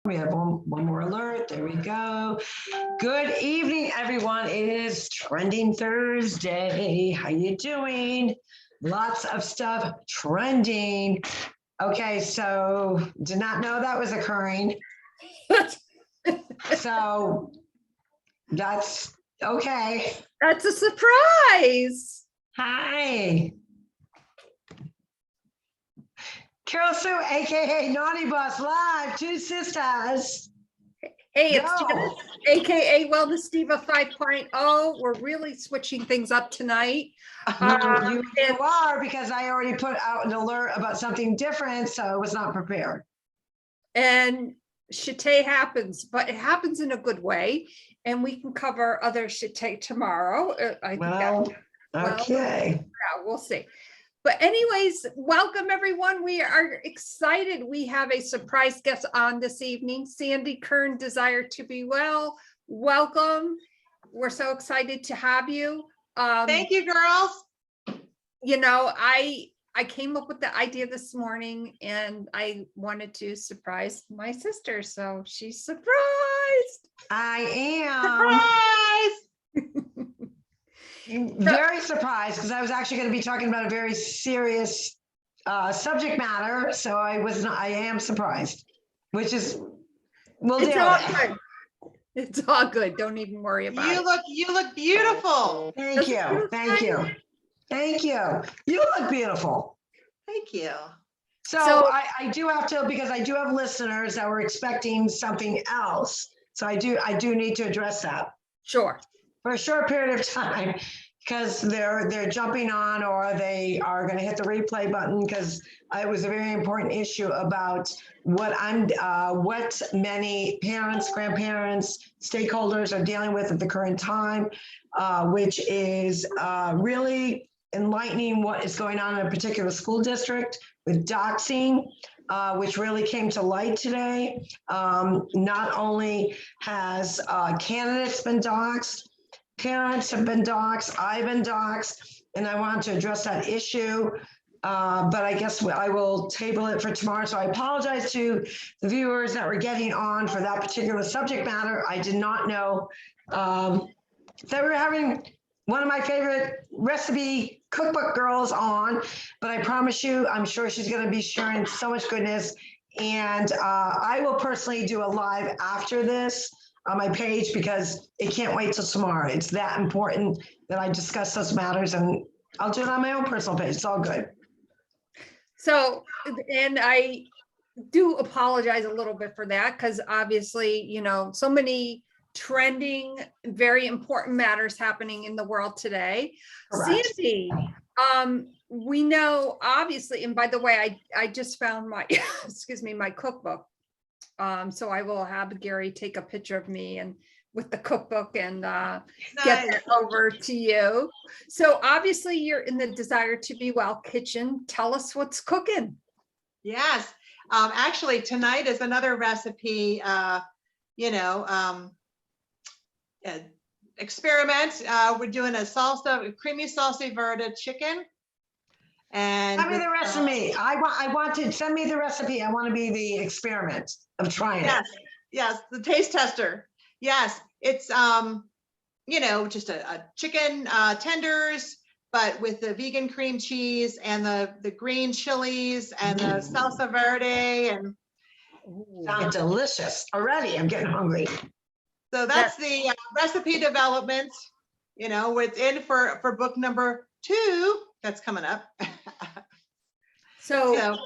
We have one more alert. There we go. Good evening, everyone. It is Trending Thursday. How you doing? Lots of stuff trending. Okay, so did not know that was occurring. So that's okay. That's a surprise. Hi. Carol Sue, AKA Naughty Boss Live, TwoSistas. Hey, it's Go. Janice, AKA Wellness Diva 5.0. We're really switching things up tonight. You are, because I already put out an alert about something different, so I was not prepared. And Shite happens, but it happens in a good way. And we can cover other Shite tomorrow. I think Okay. Yeah, we'll see. But anyways, welcome everyone. We are excited. We have a surprise guest on this evening, Sandi Kern, Desire to Be Well. Welcome. We're so excited to have you. Thank you, girls. You know, I came up with the idea this morning and I wanted to surprise my sister. So she's surprised. I am. Surprise! Very surprised, because I was actually going to be talking about a very serious subject matter. So I am surprised, which is, we'll It's deal all with it. good. It's all good. Don't even worry about it. You look beautiful. Thank you. Thank you. Thank you. You look beautiful. Thank you. So I do have to, because I do have listeners that were expecting something else. So I do need to address that Sure. for a short period of time, because they're jumping on, or they are going to hit the replay button, because it was a very important issue about what many parents, grandparents, stakeholders are dealing with at the current time, which is really enlightening what is going on in a particular school district with doxing, which really came to light today. Not only has candidates been doxed, parents have been doxed, I've been doxed, and I want to address that issue. But I guess I will table it for tomorrow. So I apologize to the viewers that were getting on for that particular subject matter. I did not know that we were having one of my favorite recipe cookbook girls on, but I promise you, I'm sure she's going to be sharing so much goodness. And I will personally do a live after this on my page, because it can't wait till tomorrow. It's that important that I discuss those matters, and I'll do it on my own personal page. It's all good. So, and I do apologize a little bit for that, because obviously, you know, so many trending, very important matters happening in the world today. Correct. Sandi, we know obviously, and by the way, I just found my, excuse me, my cookbook. So I will have Gary take a picture of me and with the cookbook and get that over to you. So obviously you're in the Desire to Be Well kitchen. Tell us what's cooking. Yes. Actually, tonight is another recipe, experiment. We're doing a creamy salsa verde chicken. And send me the recipe. I want to send me the recipe. I want to be the experiment of trying it. Yes, the taste tester. Yes, it's just a chicken tenders, but with the vegan cream cheese and the green chilies and the salsa verde, and sounds delicious already. I'm getting hungry. So that's the recipe development. You know, it's in for book number 2 that's coming up. So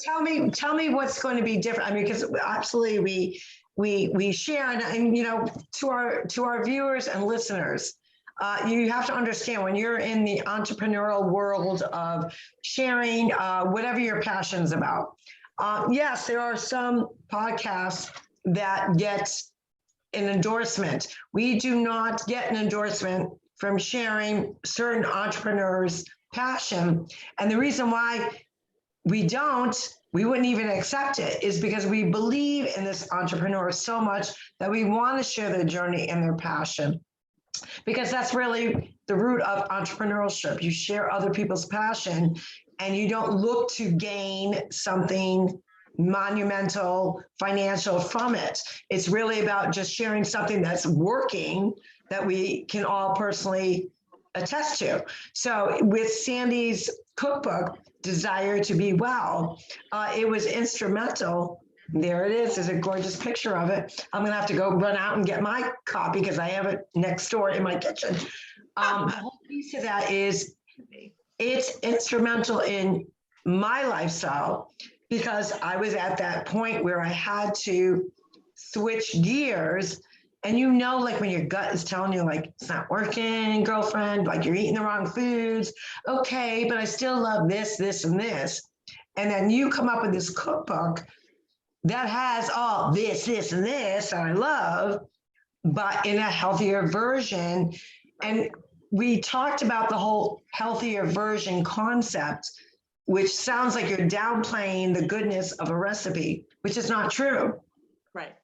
tell me what's going to be different. I mean, because absolutely we share, and you know, to our viewers and listeners, you have to understand, when you're in the entrepreneurial world of sharing whatever your passion's about. Yes, there are some podcasts that get an endorsement. We do not get an endorsement from sharing certain entrepreneurs' passion, and the reason why we wouldn't even accept it, is because we believe in this entrepreneur so much that we want to share their journey and their passion, because that's really the root of entrepreneurship. You share other people's passion, and you don't look to gain something monumental financial from it. It's really about just sharing something that's working that we can all personally attest to. So with Sandi's cookbook, Desire to Be Well, it was instrumental. There it is. There's a gorgeous picture of it. I'm gonna have to go run out and get my copy because I have it next door in my kitchen. The whole piece of that is it's instrumental in my lifestyle because I was at that point where I had to switch gears. And you know, like when your gut is telling you, like, it's not working, girlfriend, like you're eating the wrong foods. Okay, but I still love this, this, and this. And then you come up with this cookbook that has all this, this, and this that I love, but in a healthier version. And we talked about the whole healthier version concept, which sounds like you're downplaying the goodness of a recipe, which is not true. Right.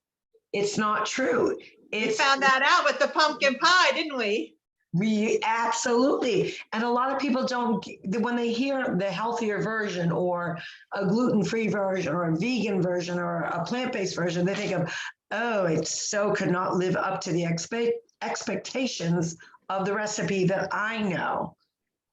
It's not true. We found that out with the pumpkin pie, didn't we? We absolutely. And a lot of people don't, when they hear the healthier version or a gluten-free version or a vegan version or a plant-based version, they think of, oh, it so could not live up to the expectations of the recipe that I know,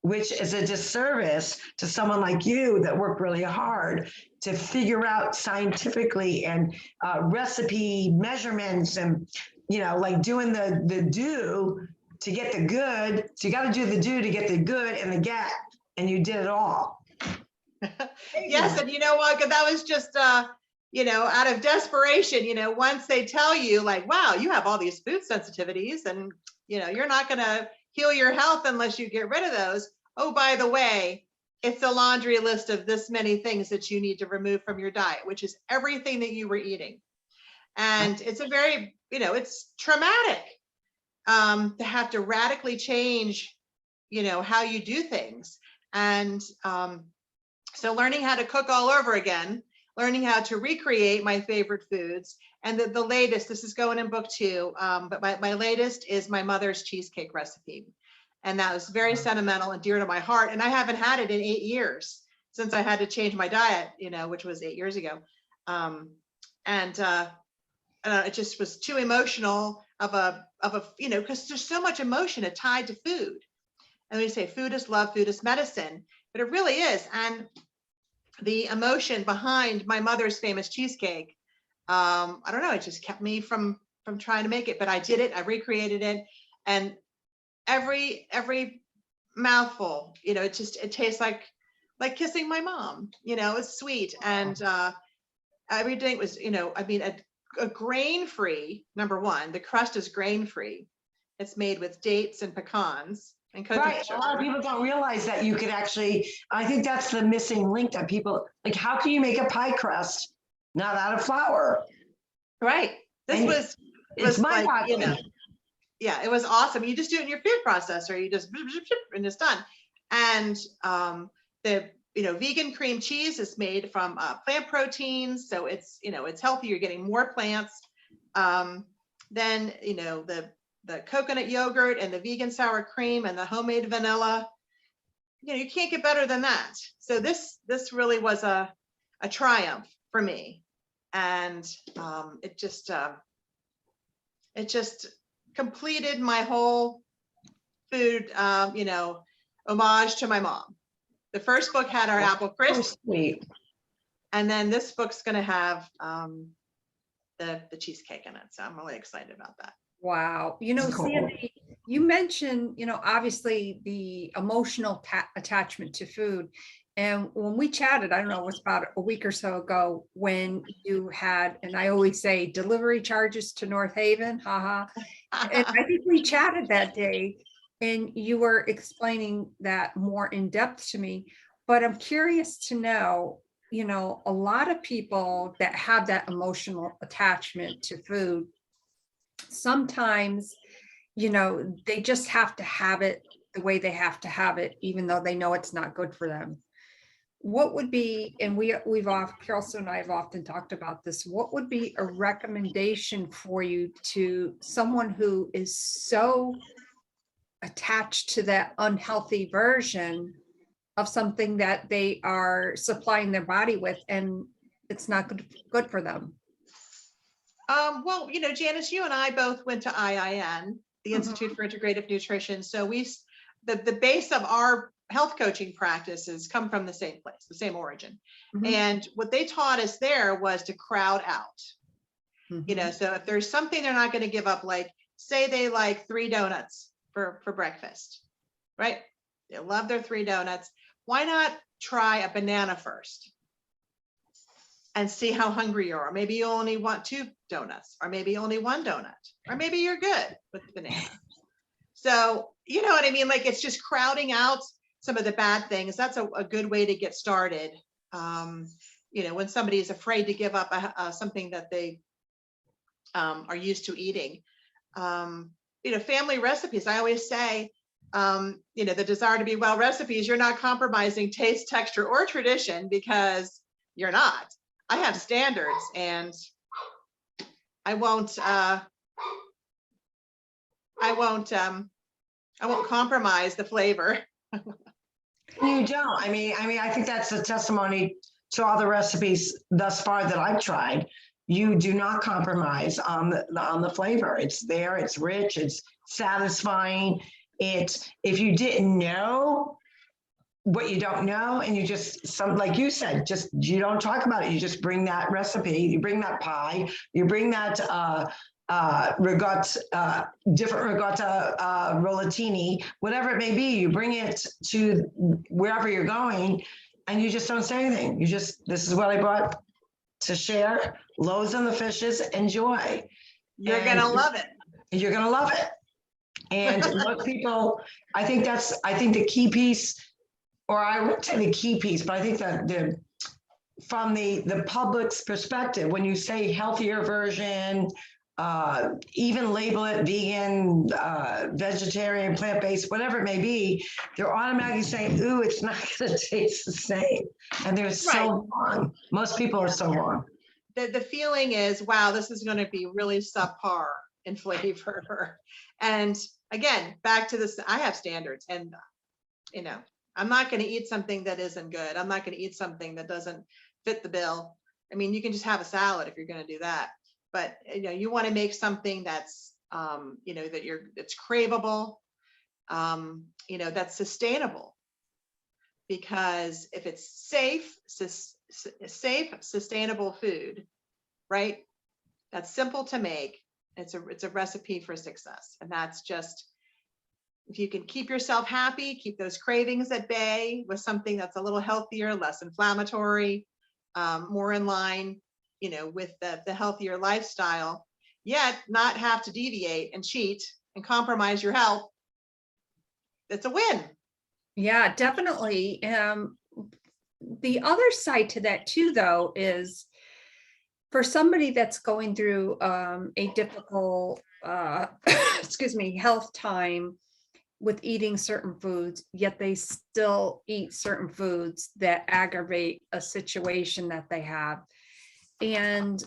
which is a disservice to someone like you that worked really hard to figure out scientifically and recipe measurements and, you know, like doing the do to get the good. So you got to do the do to get the good and the get, and you did it all. Yes, and you know what? That was just, you know, out of desperation. You know, once they tell you, like, wow, you have all these food sensitivities, and you know, you're not going to heal your health unless you get rid of those. Oh, by the way, it's a laundry list of this many things that you need to remove from your diet, which is everything that you were eating. And it's a very, you know, it's traumatic to have to radically change, you know, how you do things. And so learning how to cook all over again, learning how to recreate my favorite foods. And the latest, this is going in book 2, but my latest is my mother's cheesecake recipe. And that was very sentimental and dear to my heart. And I haven't had it in 8 years since I had to change my diet, you know, which was 8 years ago. It just was too emotional of a, you know, because there's so much emotion tied to food. And we say food is love, food is medicine, but it really is. And the emotion behind my mother's famous cheesecake, I don't know, it just kept me from trying to make it, but I did it. I recreated it, and every mouthful, you know, it tastes like kissing my mom. You know, it's sweet, and everything was, you know, I mean, a grain-free, number one. The crust is grain-free. It's made with dates and pecans. Right. A lot of people don't realize that you could actually, I think that's the missing link that people, like, how can you make a pie crust not out of flour? Right. This was like, you know, yeah, it was awesome. You just do it in your food processor. You just, and it's done. And the, you know, vegan cream cheese is made from plant proteins. So it's, you know, it's healthy. You're getting more plants. Then, you know, the coconut yogurt and the vegan sour cream and the homemade vanilla, you know, you can't get better than that. So this really was a triumph for me. And it just completed my whole food, you know, homage to my mom. The first book had our apple crisp. Oh, sweet. And then this book's going to have the cheesecake in it. So I'm really excited about that. Wow. You know, Cool. Sandy, you mentioned, you know, obviously the emotional attachment to food. And when we chatted, I don't know, it was about a week or so ago when you had, and I always say delivery charges to North Haven, haha. And I think we chatted that day and you were explaining that more in depth to me, but I'm curious to know, you know, a lot of people that have that emotional attachment to food, sometimes, you know, they just have to have it the way they have to have it, even though they know it's not good for them. What would be, and Carolson and I have often talked about this, what would be a recommendation for you to someone who is so attached to that unhealthy version of something that they are supplying their body with, and it's not good for them? Well, Janice, you and I both went to IIN, the Mhm. Institute for Integrative Nutrition. So the base of our health coaching practices come from the same place, the same origin. Mhm. And what they taught us there was to crowd out. Mhm. So if there's something they're not going to give up, like say they like 3 donuts for breakfast, right? They love their 3 donuts. Why not try a banana first and see how hungry you are? Maybe you only want 2 donuts, or maybe only 1 donut, or maybe you're good with the banana. So, you know what I mean? Like, it's just crowding out some of the bad things. That's a good way to get started. When somebody is afraid to give up something that they are used to eating. Family recipes, I always say, the desire to be well recipes, you're not compromising taste, texture, or tradition, because you're not. I have standards, and I won't compromise the flavor. You don't. I mean, I think that's a testimony to all the recipes thus far that I've tried. You do not compromise on the flavor. It's there. It's rich. It's satisfying. If you didn't know what you don't know, and you just like you said, you don't talk about it. You just bring that recipe. You bring that pie. You bring that ricotta, different ricotta, rollatini, whatever it may be. You bring it to wherever you're going, and you just don't say anything. This is what I brought to share. Loaves and the fishes, enjoy. You're going to love it. You're going to love it. And most people, I think the key piece, or I wouldn't say the key piece, but I think that from the public's perspective, when you say healthier version, even label it vegan, vegetarian, plant-based, whatever it may be, they're automatically saying, ooh, it's not going to taste the same. And they're so wrong. Most people are so wrong. The feeling is, wow, this is going to be really subpar in flavor. And again, back to this, I have standards, and I'm not going to eat something that isn't good. I'm not going to eat something that doesn't fit the bill. I mean, you can just have a salad if you're going to do that, but you want to make something that's that's craveable, that's sustainable. Because if it's safe, sustainable food, right? That's simple to make. It's a recipe for success. And that's just, if you can keep yourself happy, keep those cravings at bay with something that's a little healthier, less inflammatory, more in line, with the healthier lifestyle, yet not have to deviate and cheat and compromise your health, it's a win. Yeah, definitely. The other side to that too, though, is for somebody that's going through a difficult, health time with eating certain foods, yet they still eat certain foods that aggravate a situation that they have. And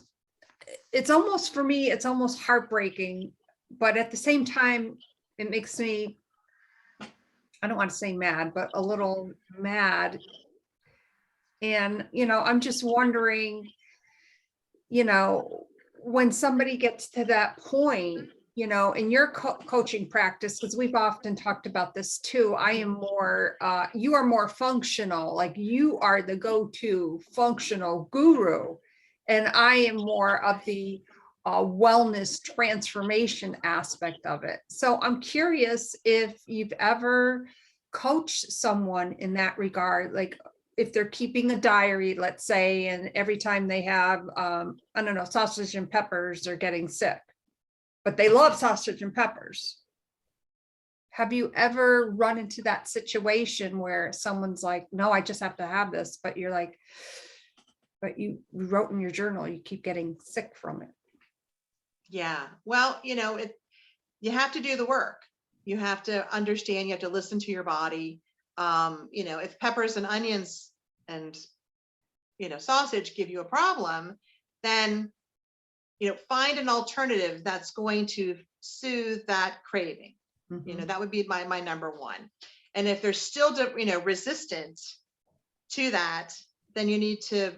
it's almost, for me, it's almost heartbreaking, but at the same time, it makes me, I don't want to say mad, but a little mad. And, I'm just wondering, when somebody gets to that point, in your coaching practice, because we've often talked about this too, I am more, you are more functional, like you are the go-to functional guru. And I am more of the wellness transformation aspect of it. So I'm curious if you've ever coached someone in that regard, like if they're keeping a diary, let's say, and every time they have, sausage and peppers, they're getting sick, but they love sausage and peppers. Have you ever run into that situation where someone's like, no, I just have to have this, but you're like, but you wrote in your journal, you keep getting sick from it? Yeah, well, you have to do the work. You have to understand, you have to listen to your body. If peppers and onions and, sausage give you a problem, then, find an alternative that's going to soothe that craving. Mm-hmm. That would be my number one. And if they're still, resistant to that, then you need to,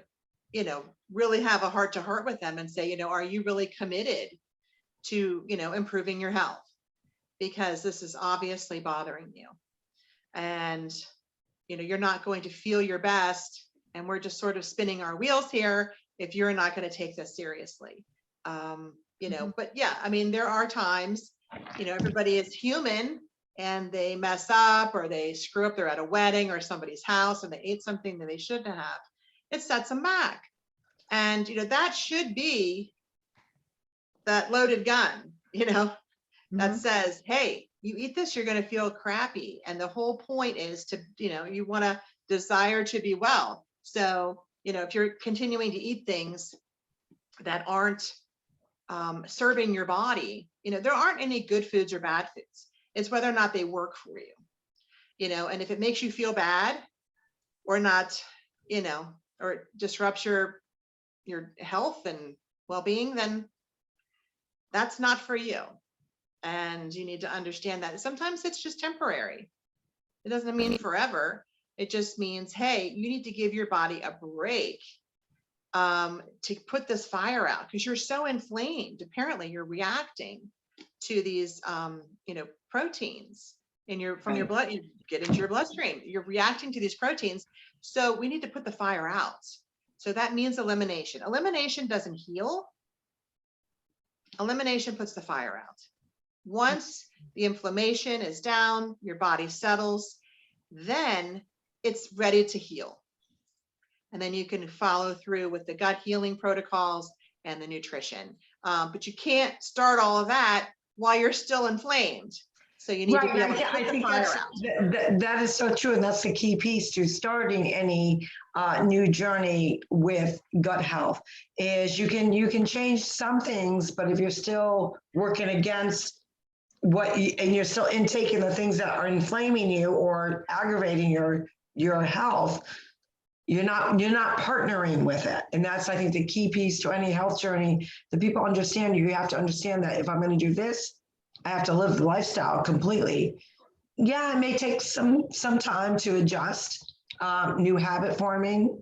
really have a heart to heart with them and say, you know, are you really committed to, you know, improving your health? Because this is obviously bothering you. And, you know, you're not going to feel your best. And we're just sort of spinning our wheels here if you're not going to take this seriously. You know, but yeah, I mean, there are times, you know, everybody is human and they mess up or they screw up. They're at a wedding or somebody's house and they ate something that they shouldn't have. It sets them back. And, you know, that should be that loaded gun, you know, that says, hey, you eat this, you're going to feel crappy. And the whole point is to, you know, you want to desire to be well. So, you know, if you're continuing to eat things that aren't serving your body, you know, there aren't any good foods or bad foods. It's whether or not they work for you, you know, and if it makes you feel bad or not, you know, or disrupts your health and well-being, then that's not for you. And you need to understand that sometimes it's just temporary. It doesn't mean forever. It just means, hey, you need to give your body a break to put this fire out because you're so inflamed. Apparently you're reacting to these, you know, proteins in from your blood, you get into your bloodstream, you're reacting to these proteins. So we need to put the fire out. So that means elimination. Elimination doesn't heal. Elimination puts the fire out. Once the inflammation is down, your body settles, then it's ready to heal. And then you can follow through with the gut healing protocols and the nutrition. But you can't start all of that while you're still inflamed. So you need to be able to put the fire out. That is so true. And that's the key piece to starting any new journey with gut health is you can change some things, but if you're still working against and you're still intaking the things that are inflaming you or aggravating your health, you're not partnering with it. And that's, I think, the key piece to any health journey that people understand. You have to understand that if I'm going to do this, I have to live the lifestyle completely. Yeah, it may take some time to adjust, new habit forming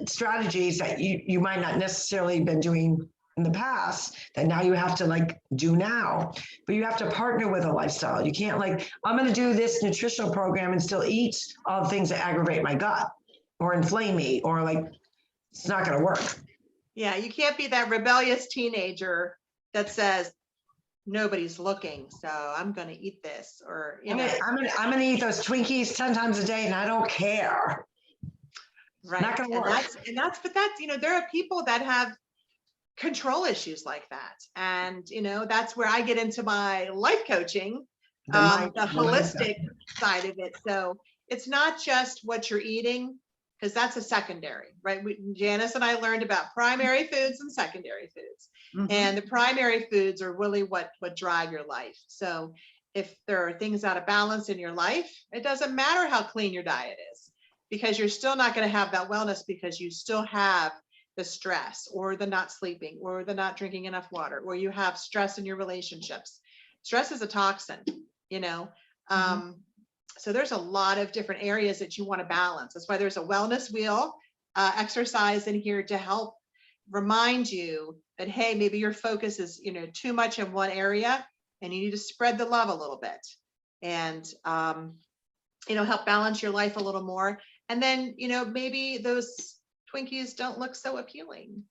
strategies that you might not necessarily been doing in the past that now you have to like do now, but you have to partner with a lifestyle. You can't like, I'm going to do this nutritional program and still eat all the things that aggravate my gut or inflame me, or like, it's not going to work. Yeah, you can't be that rebellious teenager that says, nobody's looking, so I'm going to eat this, or, you know. I'm going to eat those Twinkies 10 times a day and I don't care. Right. Not going to work. But that's, you know, there are people that have control issues like that. And, you know, that's where I get into my life coaching, the holistic side of it. So it's not just what you're eating, because that's a secondary, right? Janice and I learned about primary foods and secondary foods. And the primary foods are really what drive your life. So if there are things out of balance in your life, it doesn't matter how clean your diet is, because you're still not going to have that wellness, because you still have the stress or the not sleeping or the not drinking enough water, or you have stress in your relationships. Stress is a toxin, you know. So there's a lot of different areas that you want to balance. That's why there's a wellness wheel exercise in here to help remind you that, hey, maybe your focus is, you know, too much in one area and you need to spread the love a little bit and, you know, help balance your life a little more. And then, you know, maybe those Twinkies don't look so appealing,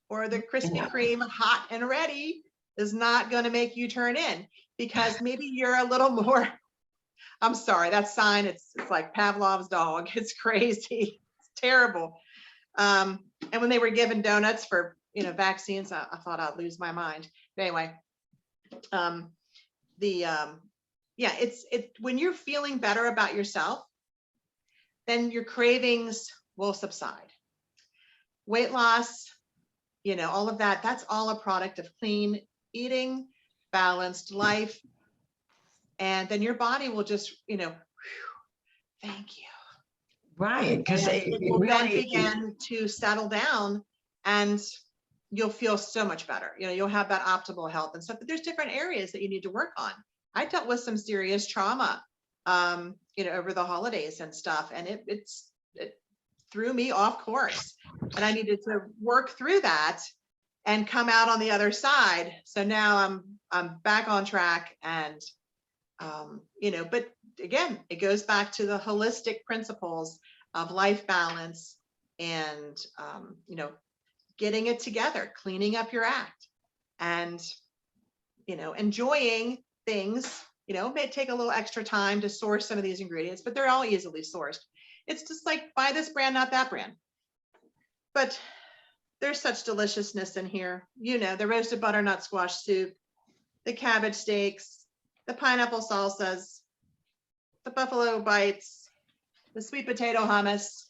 or the Krispy Kreme hot and ready is not going to make you turn in, because maybe you're a little more, I'm sorry, that sign, it's like Pavlov's dog. It's crazy. It's terrible. And when they were given donuts for, you know, vaccines, I thought I'd lose my mind. But anyway, yeah, it's when you're feeling better about yourself, then your cravings will subside. Weight loss, you know, all of that, that's all a product of clean eating, balanced life. And then your body will just, you know, whew, thank you. Right. Because it will then begin to settle down and you'll feel so much better. You know, you'll have that optimal health and stuff, but there's different areas that you need to work on. I dealt with some serious trauma, you know, over the holidays and stuff. And it threw me off course, and I needed to work through that and come out on the other side. So now I'm back on track, and but again, it goes back to the holistic principles of life balance and getting it together, cleaning up your act, and enjoying things. It may take a little extra time to source some of these ingredients, but they're all easily sourced. It's just like, buy this brand, not that brand. But there's such deliciousness in here. The roasted butternut squash soup, the cabbage steaks, the pineapple salsas, the buffalo bites, the sweet potato hummus.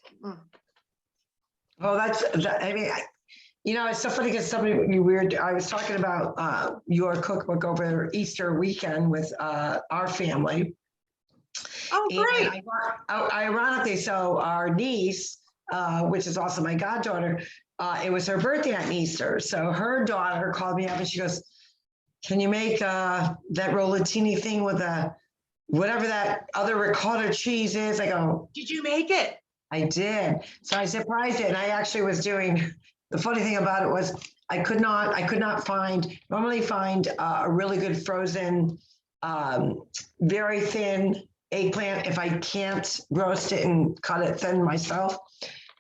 Well, it's so funny because I was talking about your cookbook over Easter weekend with our family. Oh, great. And ironically, so our niece, which is also my goddaughter, it was her birthday on Easter. So her daughter called me up and she goes, "Can you make that rollatini thing with whatever that other ricotta cheese is?" I go, "Did you make it?" I did. So I surprised it. And I actually was doing, the funny thing about it was I could not normally find a really good frozen, very thin eggplant if I can't roast it and cut it thin myself.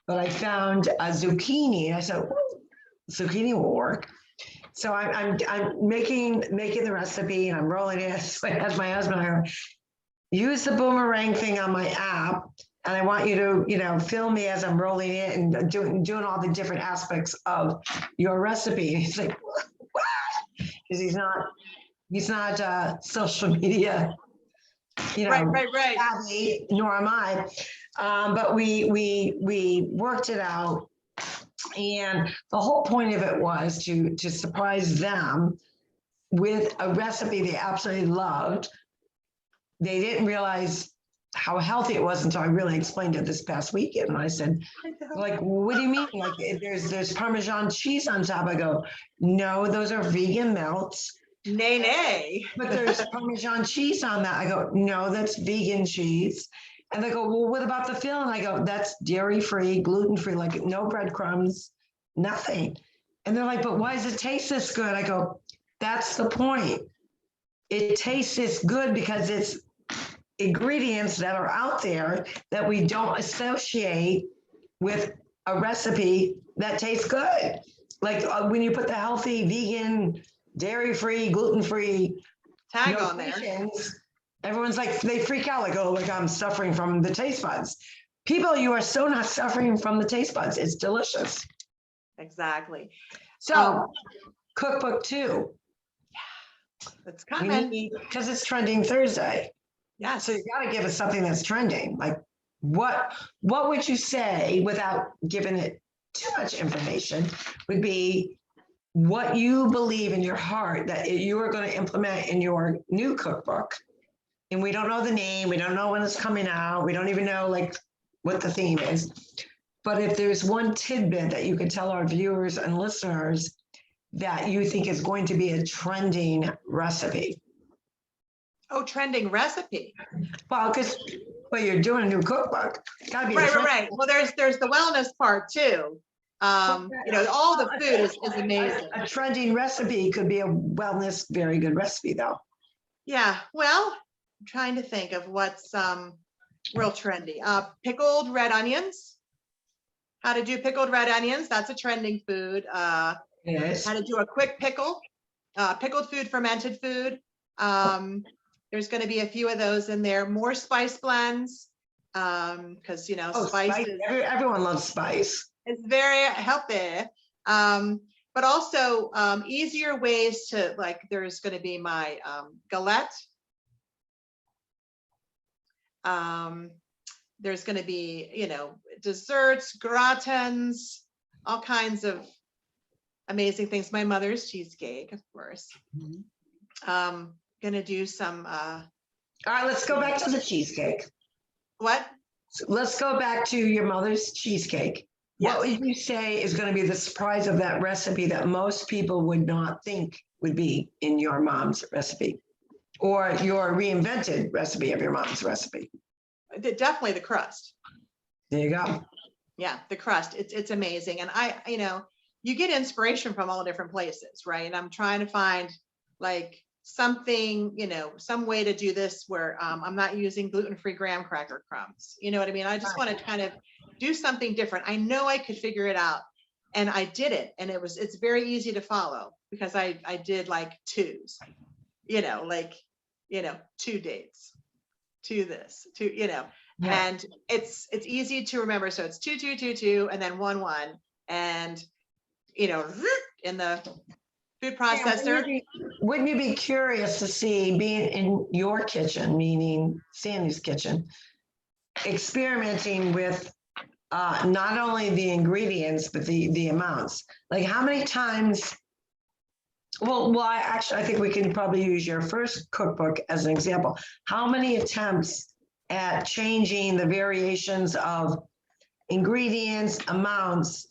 But I found a zucchini and I said, zucchini will work. So I'm making the recipe and I'm rolling it. So I asked my husband, I go, use the boomerang thing on my app. And I want you to, film me as I'm rolling it and doing all the different aspects of your recipe. And he's like, what? Because he's not social media, right. savvy, nor am I. But we worked it out. And the whole point of it was to surprise them with a recipe they absolutely loved. They didn't realize how healthy it was until I really explained it this past weekend. And I said, like, what do you mean? Like, there's Parmesan cheese on top. I go, no, those are vegan melts. Nay. But there's Parmesan cheese on that. I go, no, that's vegan cheese. And they go, well, what about the filling? I go, that's dairy-free, gluten-free, like no breadcrumbs, nothing. And they're like, but why does it taste this good? I go, that's the point. It tastes this good because it's ingredients that are out there that we don't associate with a recipe that tastes good. Like when you put the healthy, vegan, dairy-free, gluten-free tag on there, everyone's like, they freak out like, oh, like I'm suffering from the taste buds. People, you are so not suffering from the taste buds. It's delicious. Exactly. So cookbook 2. Yeah, it's coming. Because it's Trending Thursday. Yeah. So you got to give us something that's trending. Like what would you say, without giving it too much information, would be what you believe in your heart that you are going to implement in your new cookbook? And we don't know the name. We don't know when it's coming out. We don't even know like what the theme is. But if there's one tidbit that you could tell our viewers and listeners that you think is going to be a trending recipe. Oh, trending recipe. Well, because you're doing a new cookbook. Gotta be right. Well, there's the wellness part too. All the food is amazing. A trending recipe could be a wellness, very good recipe though. Yeah. Well, I'm trying to think of what's real trendy. Pickled red onions. How to do pickled red onions. That's a trending food. Yes. How to do a quick pickle. Pickled food, fermented food. There's going to be a few of those in there. More spice blends, because spice. Everyone loves spice. It's very healthy, but also easier ways to, like. There's going to be my galette. There's going to be desserts, gratins, all kinds of amazing things. My mother's cheesecake, of course. Mm-hmm. Gonna do some all right, let's go back to the cheesecake. What? So let's go back to your mother's cheesecake. Yes. What would you say is going to be the surprise of that recipe that most people would not think would be in your mom's recipe, or your reinvented recipe of your mom's recipe? Definitely the crust. There you go. Yeah, the crust, it's amazing. And you get inspiration from all different places, right? And I'm trying to find like something, some way to do this where I'm not using gluten-free graham cracker crumbs. You know what I mean? I just want to kind of do something different. I know I could figure it out, and I did it, and it's very easy to follow because I did like twos, like 2 dates, to this, to Yeah. and it's easy to remember. So it's 2 2 2 2 and then 1 1, and in the food processor. Wouldn't you be curious to see, being in your kitchen, meaning Sandy's kitchen, experimenting with not only the ingredients, but the amounts? Like how many times, I think we can probably use your first cookbook as an example. How many attempts at changing the variations of ingredients, amounts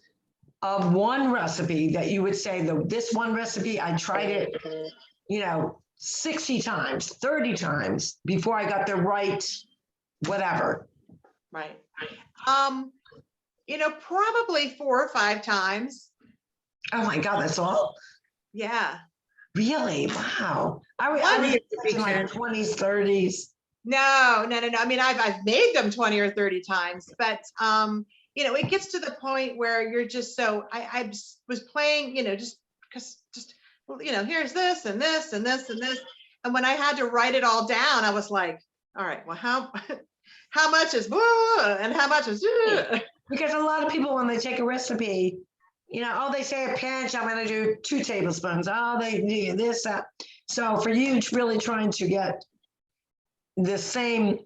of one recipe that you would say, this one recipe, I tried it, 60 times, 30 times before I got the right whatever. Right. Probably 4 or 5 times. Oh my God, that's all? Yeah. Really? Wow. I would be like 20s, 30s. No. I mean, I've made them 20 or 30 times, but it gets to the point where you're just so I was playing, just because here's this and this and this and this. And when I had to write it all down, I was like, all right, well, how much is and how much is because a lot of people, when they take a recipe, they say a pinch, I'm going to do 2 tablespoons. Oh, they do this, that. So for you, really trying to get the same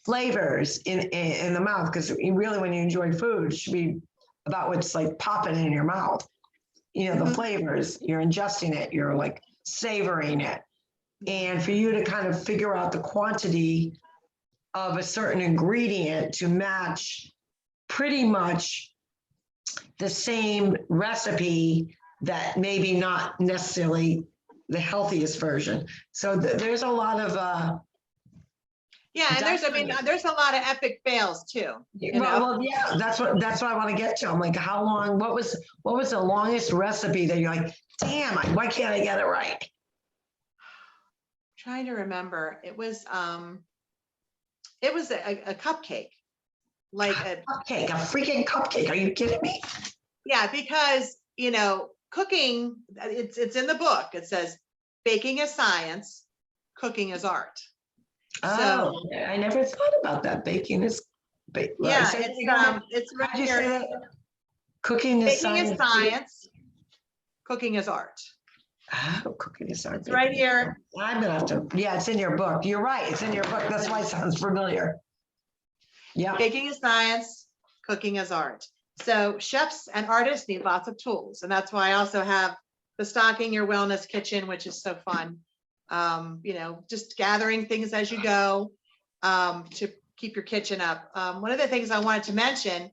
flavors in the mouth, because really, when you enjoy food, it should be about what's like popping in your mouth. The flavors, you're ingesting it, you're like savoring it. And for you to kind of figure out the quantity of a certain ingredient to match pretty much the same recipe, that maybe not necessarily the healthiest version. So there's a lot of yeah, and there's a lot of epic fails too. Well, yeah, that's what I want to get to. I'm like, how long? What was the longest recipe that you're like, damn, why can't I get it right? Trying to remember. It was a cupcake, like a freaking cupcake. Are you kidding me? Yeah, because cooking, it's in the book. It says baking is science, cooking is art. Oh, so, I never thought about that. Baking is yeah, it's right here. Cooking is baking is science, cooking is art. Oh, cooking is art. It's right here. I'm gonna have to. Yeah, it's in your book. You're right. It's in your book. That's why it sounds familiar. Yeah. Baking is science, cooking is art. So chefs and artists need lots of tools. And that's why I also have the Stocking Your Wellness Kitchen, which is so fun. Just gathering things as you go to keep your kitchen up. One of the things I wanted to mention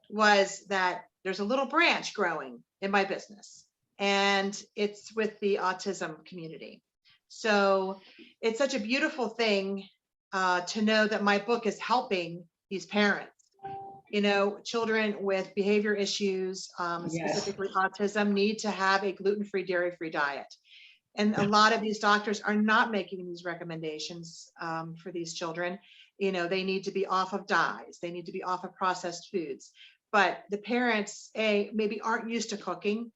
was that there's a little branch growing in my business, and it's with the autism community. So it's such a beautiful thing to know that my book is helping these parents. Children with behavior issues, specifically autism, need to have a gluten-free, dairy-free diet. And a lot of these doctors are not making these recommendations for these children. They need to be off of dyes. They need to be off of processed foods. But the parents, maybe aren't used to cooking.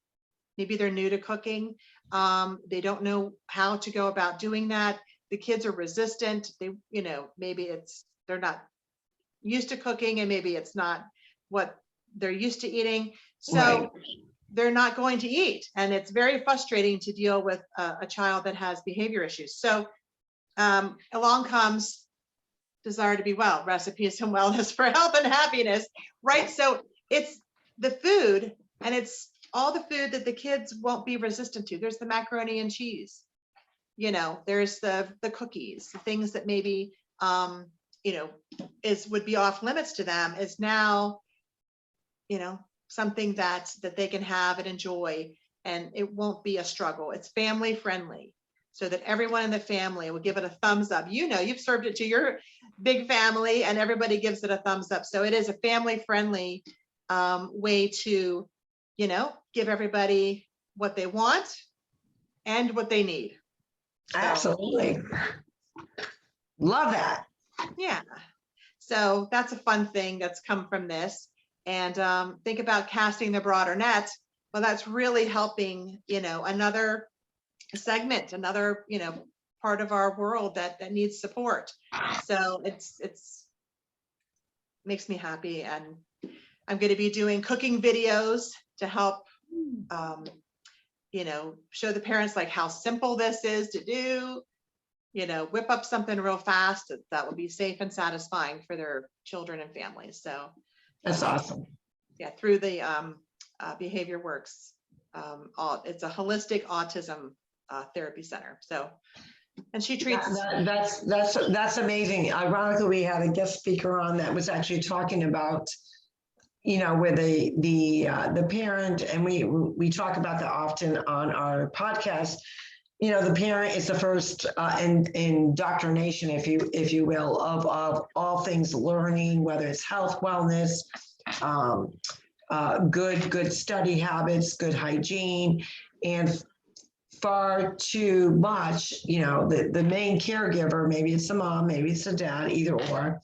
Maybe they're new to cooking. They don't know how to go about doing that. The kids are resistant. Maybe they're not used to cooking, and maybe it's not what they're used to eating. So they're not going to eat. And it's very frustrating to deal with a child that has behavior issues. So along comes Desire to Be Well, Recipes and Wellness for Health and Happiness, right? So it's the food, and it's all the food that the kids won't be resistant to. There's the macaroni and cheese, there's the cookies, the things that maybe would be off limits to them, is now something that they can have and enjoy, and it won't be a struggle. It's family friendly. so that everyone in the family will give it a thumbs up. You know, you've served it to your big family and everybody gives it a thumbs up. So it is a family friendly way to, you know, give everybody what they want and what they need. So, Absolutely. Love that. yeah. So that's a fun thing that's come from this. And think about casting the broader net. Well, that's really helping, you know, another segment, another, you know, part of our world that needs support. So it's makes me happy. And I'm going to be doing cooking videos to help, you know, show the parents like how simple this is to do, you know, whip up something real fast that will be safe and satisfying for their children and families. So That's awesome. yeah, through the Behavior Works, it's a holistic autism therapy center. So, and she treats. That's amazing. Ironically, we had a guest speaker on that was actually talking about, you know, where the parent, and we talk about that often on our podcast. You know, the parent is the first indoctrination, if you will, of all things learning, whether it's health, wellness, good study habits, good hygiene, and far too much, you know, the main caregiver, maybe it's the mom, maybe it's the dad, either or,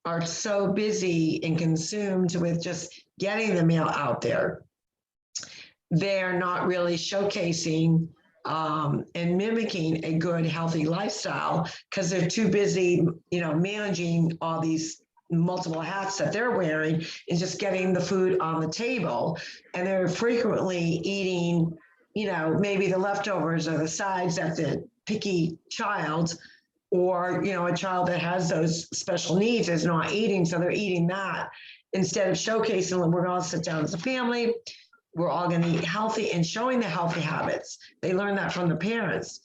are so busy and consumed with just getting the meal out there. They're not really showcasing and mimicking a good, healthy lifestyle because they're too busy, you know, managing all these multiple hats that they're wearing and just getting the food on the table. And they're frequently eating, you know, maybe the leftovers or the sides that the picky child or, you know, a child that has those special needs is not eating. So they're eating that instead of showcasing them. We're going to sit down as a family. We're all going to eat healthy and showing the healthy habits. They learn that from the parents.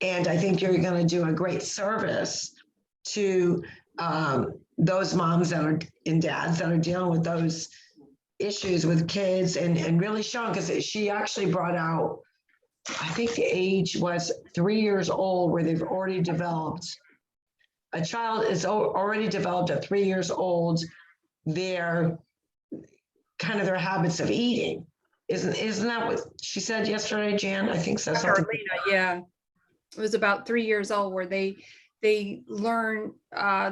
And I think you're going to do a great service to those moms that are and dads that are dealing with those issues with kids and really showing, because she actually brought out, I think the age was 3 years old where they've already developed, a child is already developed at 3 years old, their kind of their habits of eating. Isn't that what she said yesterday, Jan? I think so. Something. Yeah, it was about 3 years old where they learn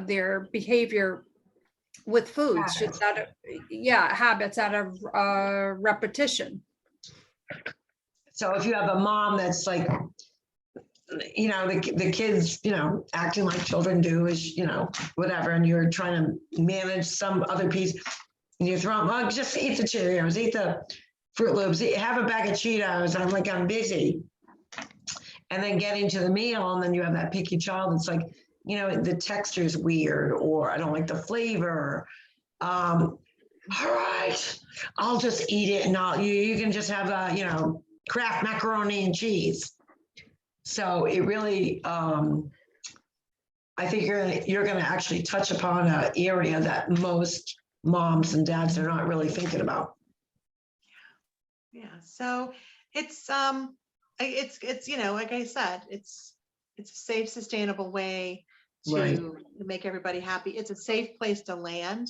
their behavior with foods, just out of habits out of repetition. So if you have a mom that's like, you know, the kids, you know, acting like children do is, you know, whatever, and you're trying to manage some other piece, and you throw, well, just eat the Cheerios, eat the Fruit Loops, have a bag of Cheetos. I'm like, I'm busy. And then getting to the meal, and then you have that picky child. It's like, you know, the texture is weird, or I don't like the flavor. All right, I'll just eat it, and you can just have a, you know, Kraft macaroni and cheese. So it really, I think you're gonna actually touch upon an area that most moms and dads are not really thinking about. Yeah, so it's you know, like I said, it's a safe, sustainable way to make everybody happy. It's a safe place to land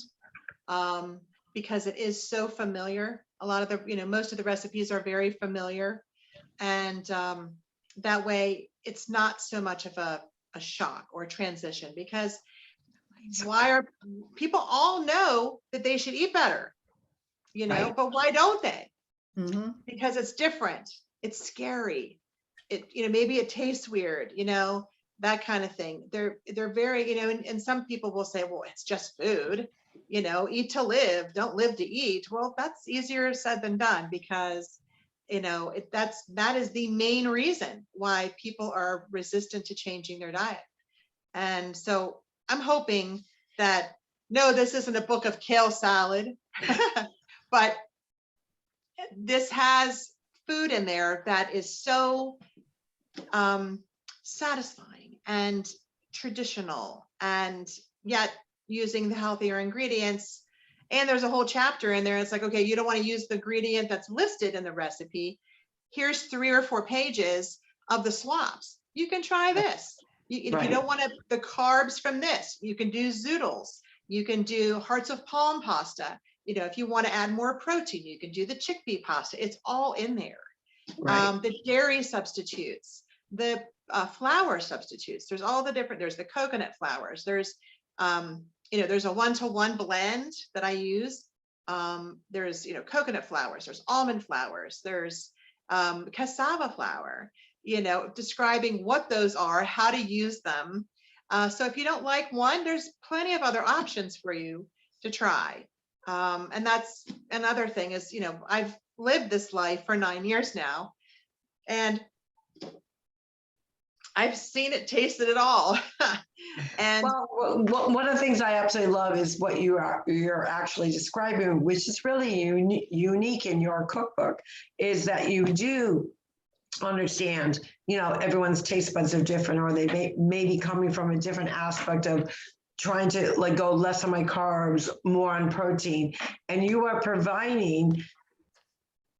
because it is so familiar. A lot of the, you know, most of the recipes are very familiar, and that way it's not so much of a shock or transition, because why are people all know that they should eat better, you know, but why don't they? Because it's different. It's scary. It, you know, maybe it tastes weird, you know, that kind of thing. They're very, you know, and some people will say, well, it's just food, you know, eat to live, don't live to eat. Well, that's easier said than done, because, you know, that is the main reason why people are resistant to changing their diet. And so I'm hoping that, no, this isn't a book of kale salad, but this has food in there that is so satisfying and traditional, and yet using the healthier ingredients. And there's a whole chapter in there. It's like, okay, you don't want to use the ingredient that's listed in the recipe. Here's 3 or 4 pages of the swaps. you can try this. If you Right. don't want the carbs from this, you can do zoodles. You can do hearts of palm pasta. If you want to add more protein, you can do the chickpea pasta. It's all in there. Right. The dairy substitutes, the flour substitutes. There's all the different, there's the coconut flours. There's, there's a 1-to-1 blend that I use. There's, coconut flours, there's almond flours, there's cassava flour, describing what those are, how to use them. So if you don't like one, there's plenty of other options for you to try. And that's another thing is, I've lived this life for 9 years now, and I've seen it, tasted it all. And Well, one of the things I absolutely love is what you're actually describing, which is really unique in your cookbook, is that you do understand, everyone's taste buds are different, or they may be coming from a different aspect of trying to go less on my carbs, more on protein, and you are providing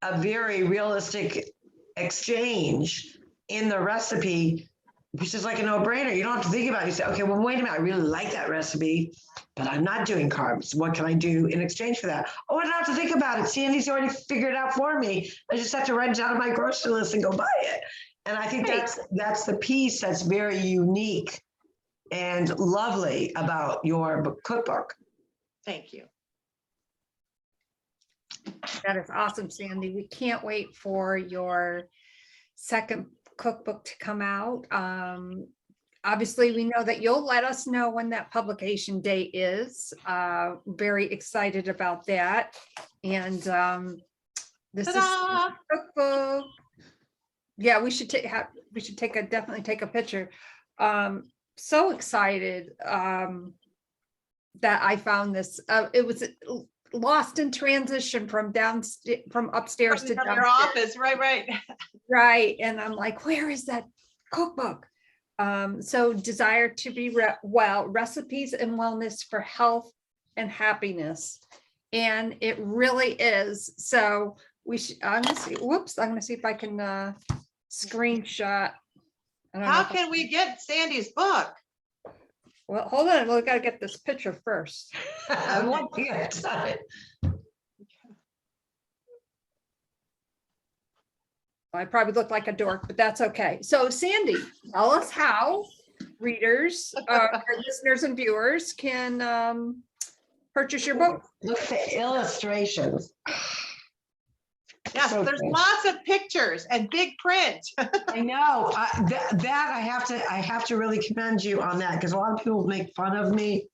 a very realistic exchange in the recipe, which is like a no-brainer. You don't have to think about it. You say, okay, well, wait a minute, I really like that recipe, but I'm not doing carbs. What can I do in exchange for that? Oh, I don't have to think about it. Sandy's already figured it out for me. I just have to write it down on my grocery list and go buy it. And I think that's the piece that's very unique and lovely about your cookbook. thank you. That is awesome, Sandy. We can't wait for your second cookbook to come out. Obviously, we know that you'll let us know when that publication date is. Very excited about that. And this is Ta-da! cookbook. Yeah, we should definitely take a picture. So excited that I found this. It was lost in transition from upstairs to From downstairs. your office, right. Right. And I'm like, where is that cookbook? So Desire to Be Well, Recipes and Wellness for Health and Happiness. And it really is. So I'm gonna see, I'm gonna see if I can screenshot. I don't know How if can we get Sandy's book? well, hold on, we gotta get this picture first. One thing at a time. I probably look like a dork, but that's okay. So Sandy, tell us how readers, our listeners and viewers can purchase your book. Look at the illustrations. Yes, So there's good. lots of pictures and big print. I know that I have to really commend you on that, because a lot of people make fun of me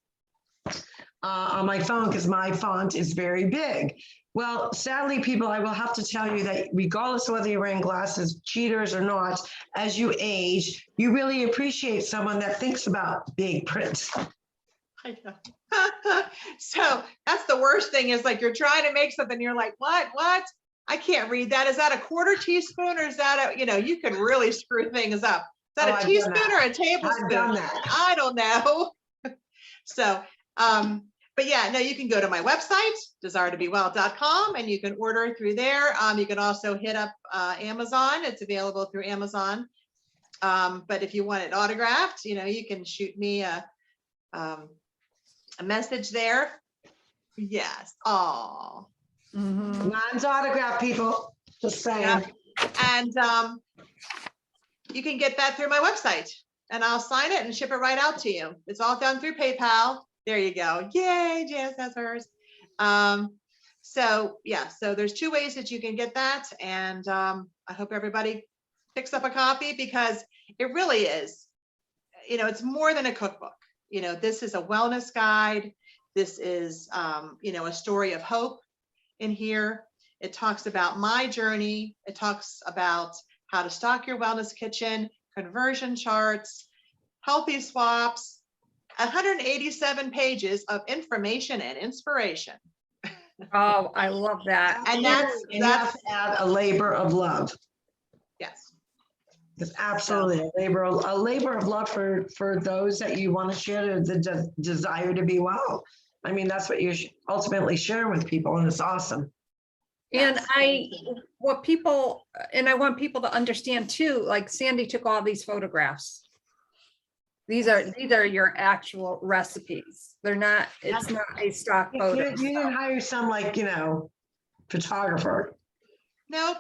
on my phone because my font is very big. Well, sadly, people, I will have to tell you that regardless of whether you're wearing glasses, cheaters or not, as you age, you really appreciate someone that thinks about big print. I know. So that's the worst thing is you're trying to make something, you're like, what? I can't read that. Is that a quarter teaspoon or is that you can really screw things up. Is that a teaspoon or a tablespoon? I've done that. I don't know. So, but yeah, no, you can go to my website, desiretobewell.com, and you can order through there. You can also hit up Amazon. It's available through Amazon. But if you want it autographed, you can shoot me a message there. Yes. Oh. Mhm. Mine's autograph, people. Just saying. Yeah. And you can get that through my website, and I'll sign it and ship it right out to you. It's all done through PayPal. There you go. Yay, Janice, that's hers. So yeah, so there's two ways that you can get that, and I hope everybody picks up a copy, because it really is, it's more than a cookbook. This is a wellness guide. This is, a story of hope in here. It talks about my journey. It talks about how to stock your wellness kitchen, conversion charts, healthy swaps, 187 pages of information and inspiration. Oh, I love that. And you have to add a labor of love. Yes. It's absolutely a labor of love for those that you want to share the desire to be well. I mean, that's what you're ultimately sharing with people, and it's awesome. And Yes. what people, and I want people to understand too, like Sandy took all these photographs. These are your actual recipes. They're not, it's not a stock You photo. didn't hire some like, photographer. Nope.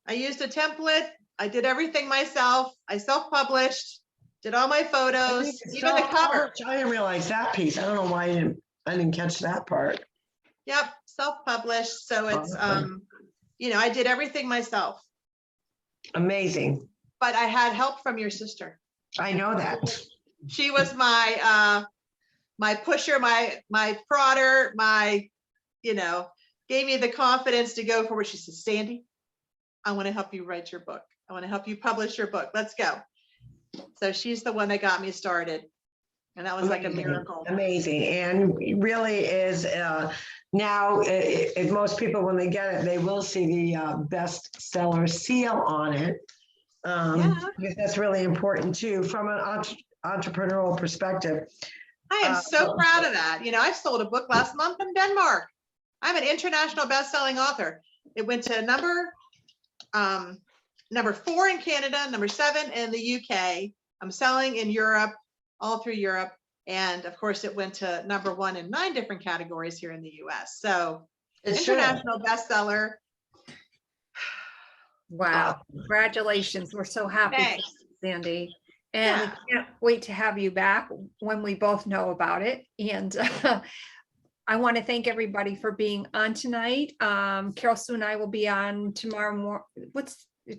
I used a template. I did everything myself. I self-published, did all my photos, even the cover. I didn't realize that piece. I don't know why I didn't catch that part. Yep, self-published. So it's, Awesome. I did everything myself, Amazing. but I had help from your sister. I know that. She was my pusher, my prodder, gave me the confidence to go forward. She said, Sandy, I want to help you write your book. I want to help you publish your book. Let's go. So she's the one that got me started. And that was like a miracle. Amazing. And really is now, if most people, when they get it, they will see the bestseller seal on it. Because that's really important too, from an entrepreneurial perspective. I am so proud of that. I sold a book last month in Denmark. I'm an international best-selling author. It went to number 4 in Canada, number 7 in the UK. I'm selling in Europe, all through Europe. And of course, it went to number 1 in 9 different categories here in the US. So it's international bestseller. Wow. Congratulations. We're so happy, Thanks. Sandy. And we can't wait to have you back when we both know about it. And I want to thank everybody for being on tonight. Carol Sue and I will be on tomorrow morning.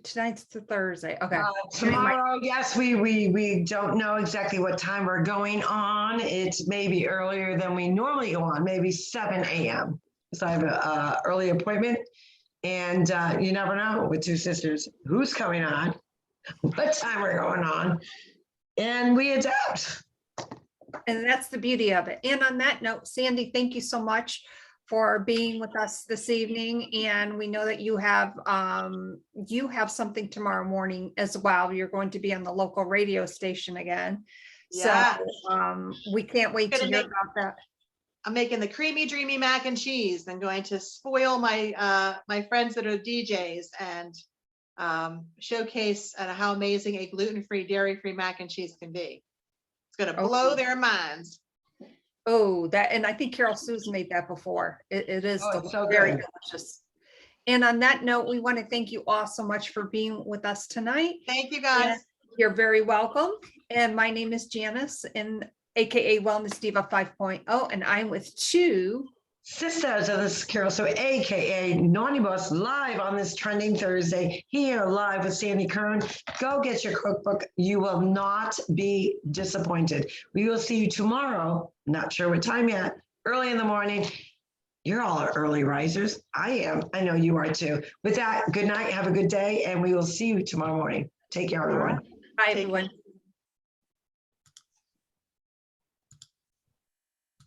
Tonight's the Thursday. Okay. Tomorrow, yes, we don't know exactly what time we're going on. It's maybe earlier than we normally go on, maybe 7 a.m. So I have an early appointment, and you never know with Two Sisters who's coming on, what time we're going on, and we adapt. And that's the beauty of it. And on that note, Sandy, thank you so much for being with us this evening. And we know that you have something tomorrow morning as well. You're going to be on the local radio station again. Yeah. So we can't wait to hear about that. I'm making the creamy, dreamy mac and cheese. I'm going to spoil my my friends that are DJs and showcase how amazing a gluten-free, dairy-free mac and cheese can be. It's going to blow their minds. Oh, and I think Carol Sue's made that before. It is So very good. delicious. And on that note, we want to thank you all so much for being with us tonight. Thank you, guys. And you're very welcome. And my name is Janice, and AKA Wellness Diva 5.0, and I'm with Two Sisters of this Carol, so AKA Naughty Boss, live on this Trending Thursday, here live with Sandi Kern. Go get your cookbook. You will not be disappointed. We will see you tomorrow. Not sure what time yet. Early in the morning. You're all early risers. I am. I know you are too. With that, good night. Have a good day. And we will see you tomorrow morning. Take care, everyone. Bye, everyone.